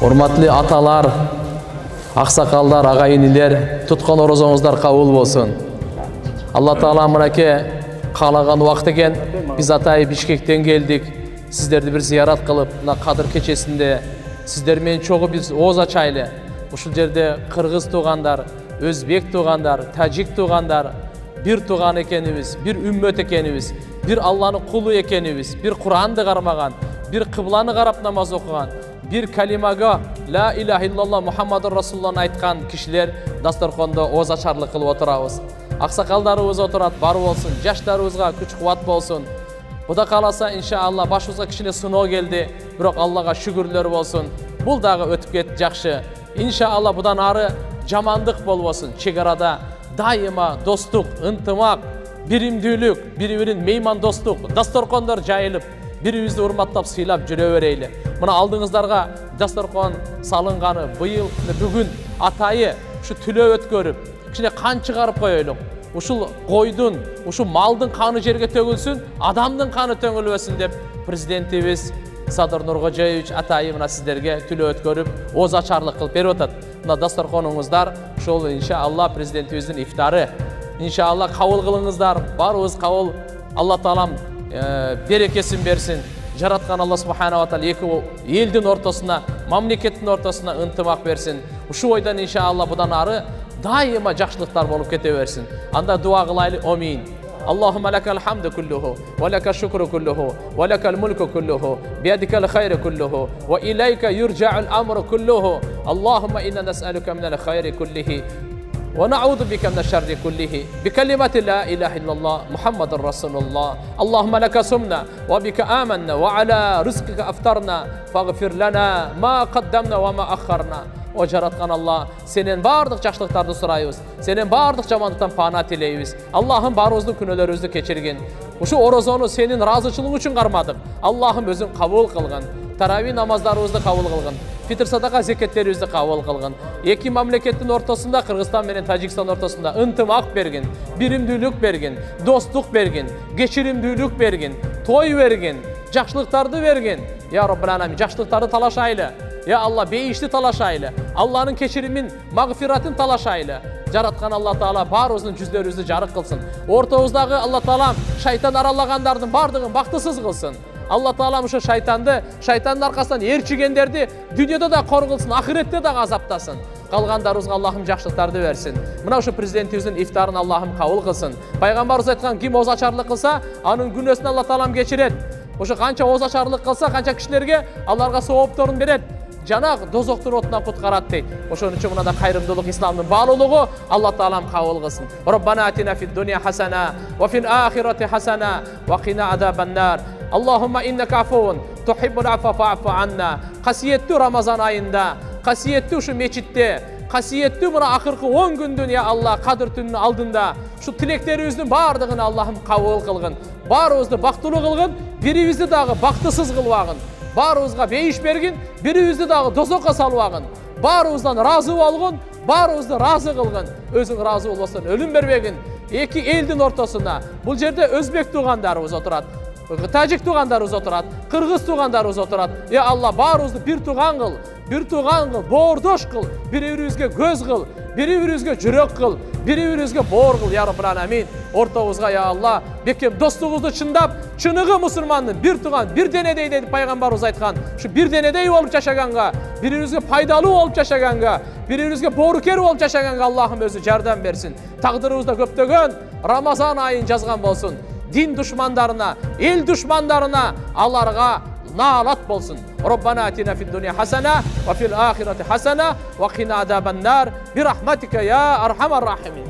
Урматтуу аталар, аксакалдар, агайынилер, туткан орозоңуздар кабыл болсун. Алла Таала мынакей каалаган убакыт экен, биз атай Бишкектен келдик. Сиздерди бир зыярат кылып, мына Кадыр кечесинде сиздер менен чогуу биз ооз ачайлы. Ушул жерде кыргыз туугандар, өзбек туугандар, тажик туугандар, бир тууган экенибиз, бир үммөт экенибиз, бир Алланын кулу экенибиз, бир Куранды кармаган, бир кыбланы карап намаз окуган, бир калимага ла илаха иллаллах Мухаммадур Расулуллахны айткан кишилер дасторкондо ооз ачарлык кылып отурабыз. Аксакалдарыбыз отурат, бар болсун, жаштарыбызга күч кубат болсун. Буда кааласа иншалла башыбызга кичине сыноо келди, бирок Аллага шүгүрлөр болсун. Бул дагы өтүп кетти жакшы. Иншалла будан ары жамандык болбосун. Чегарада дайыма достук, ынтымак, биримдүүлүк, бири-бирин меймандостук, дасторкондор жайылып, бири-бирибизди урматтап, сыйлап жүрө берели. Мына алдыңыздарга дасторкон салынганы быйыл, бүгүн атайы ушу түлөө өткөрүп, кичине кан чыгарып коелук. Ушул койдун, ушул малдын каны жерге төгүлсүн, адамдын каны төгүлбөсүн деп президентибиз Садыр Нуркожоевич атайы мына сиздерге түлөө өткөрүп, ооз ачарлык кылып берип атат. Мына дасторконуңуздар ушул иншалла президентибиздин ифтары. Иншалла кабыл кылыңыздар, барыбыз кабыл. Алла Таалам берекесин берсин. Жараткан Алла Субханала Таала эки элдин ортосуна, мамлекеттин ортосуна ынтымак берсин. Ушул ойдон иншалла будан ары дайыма жакшылыктар болуп кете берсин. Анда дуа кылайлы. Амин. اللهم لك الحمد كله ولك الشكر كله ولك الملك كله بيدك الخير كله وإليك يرجع الأمر كله اللهم إنا نسألك من الخير كله ونعوذ بك من الشر كله بكلمة لا إله إلا الله محمد رسول الله اللهم لك سمنا وبك آمنا وعلى رزقك أفطرنا فاغفر لنا ما قدمنا وما أخرنا. O jaratkan Allah, senin bardıq жақшылықтарды сұрайбыз, senin bardıq жамандықтан пана тілейбіз. Allah'ım barımızды күнөлөрүбүздү кечиргин. Ушу орозону senin разычылыгың үчүн кармадык. Allah'ım өзүң кабыл кылгын. Тарави намаздарыбызды кабыл кылгын. Фитр садака зекеттерибизди кабыл кылгын. Эки мамлекеттин ортосунда, Кыргызстан менен Тажикстан ортосунда ынтымак бергин, биримдүүлүк бергин, достук бергин, кечиримдүүлүк бергин, той бергин, жақшылықтарды бергин. Ya Rabbul Alamin, жақшылықтарды талашайлы. Ya Allah, beyişli talaşaylı. Allah'ın keçirimin, mağfiretin talaşaylı. Jaratkan Allah Taala barımızın yüzlerimizi jarık kılsın. Ortamızdağı Allah Taala şeytan aralagandardın bardığın baktısız kılsın. Allah Taala şu şeytanın arkasından erçigenlerdi dünyada da korgulsun, ahirette de azaptasın. Kalgandarımızga Allah'ım жақшылықтарды versin. Mına şu prezidentimizin iftarını Allah'ım kabul kılsın. Peygamberimiz aytkan kim oz açarlık kılsa, anın günösünü Allah Taalam geçiret. Oşu kança oz açarlık kılsa, kança kişilerge Allah'a soğuptorun beret. Жанақ дозоқтың отынан құтқарады дейді. Ошон үчүн мынада кайрымдуулук исламдын баалуулугу Алла Таалам кабыл кылсын. Роббана атина фид дуния хасана ва фил ахирати хасана ва кина азабаннар. Аллахумма иннака афуун тухиббул афа фаъфу анна. Касиеттүү Рамазан айында, касиеттүү ушу мечитте, касиеттүү мына акыркы 10 күндүн я Алла Кадыр түнүнүн алдында ушу тилектерибиздин баардыгын Аллахым кабыл кылгын. Баарыбызды бактылуу кылгын, бирибизди дагы бактысыз кылбагын. Barımızga beyiş bergin, biribizdi dağı dozokka salvagın. Barımızdan razı olgun, barımızdı razı kılgın. Özün razı olmasın, ölüm berbegin. Eki eldin ortasında. Bu yerde Özbek tuğandarımız oturat, Tacik tuğandarımız oturat, Kırgız tuğandarımız oturat. Ya Allah, barımızdı bir tuğan kıl, boğurdoş kıl, biribizge göz kıl, biribizge jürek kıl, biribizge boğur kıl ya Rabbul Alamin. Ortağızga ya Allah, bekem dostluğuzdu çındap, çınığı musulmandın, bir tuğan, bir denedey dedi Peygamberimiz aytkan. Şu bir denedey olup yaşaganga, biribizge faydalı olup yaşaganga, biribizge boğruker olup yaşaganga Allah'ım özü jardan versin. Taqdırımızda köptögön Ramazan ayın жазған bolsun. Din düşmanlarına, el düşmanlarına Allah'a nalat bolsun. Rabbana atina fid dunya hasana ve fil ahireti hasana ve qina azaban nar bi rahmatika ya arhamar rahimin.